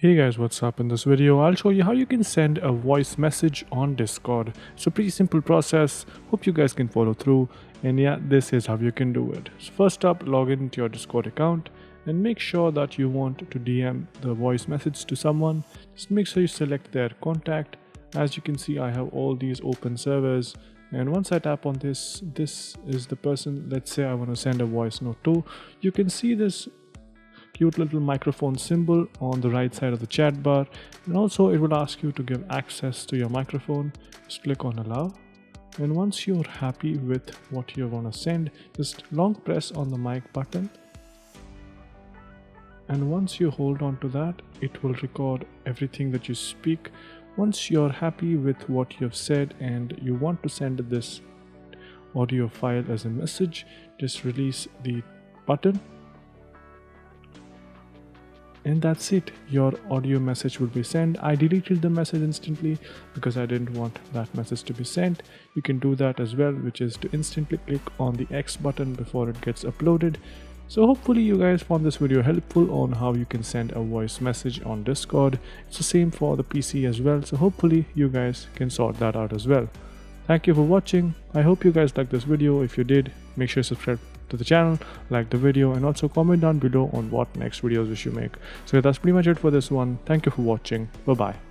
Hey guys, what's up? In this video, I'll show you how you can send a voice message on Discord. It's a pretty simple process. Hope you guys can follow through. And yeah, this is how you can do it. So first up, log into your Discord account and make sure that you want to DM the voice message to someone. Just make sure you select their contact. As you can see, I have all these open servers. And once I tap on this is the person, let's say I want to send a voice note to. You can see this cute little microphone symbol on the right side of the chat bar, and also it will ask you to give access to your microphone. Just click on allow, and once you're happy with what you want to send, just long press on the mic button, and once you hold on to that, it will record everything that you speak. Once you're happy with what you've said and you want to send this audio file as a message, just release the button. And that's it, your audio message will be sent. I deleted the message instantly because I didn't want that message to be sent. You can do that as well, which is to instantly click on the X button before it gets uploaded. So hopefully you guys found this video helpful on how you can send a voice message on Discord. It's the same for the PC as well, so hopefully you guys can sort that out as well. Thank you for watching. I hope you guys liked this video. If you did, make sure to subscribe to the channel, like the video, and also comment down below on what next videos we should make. So that's pretty much it for this one. Thank you for watching. Bye bye.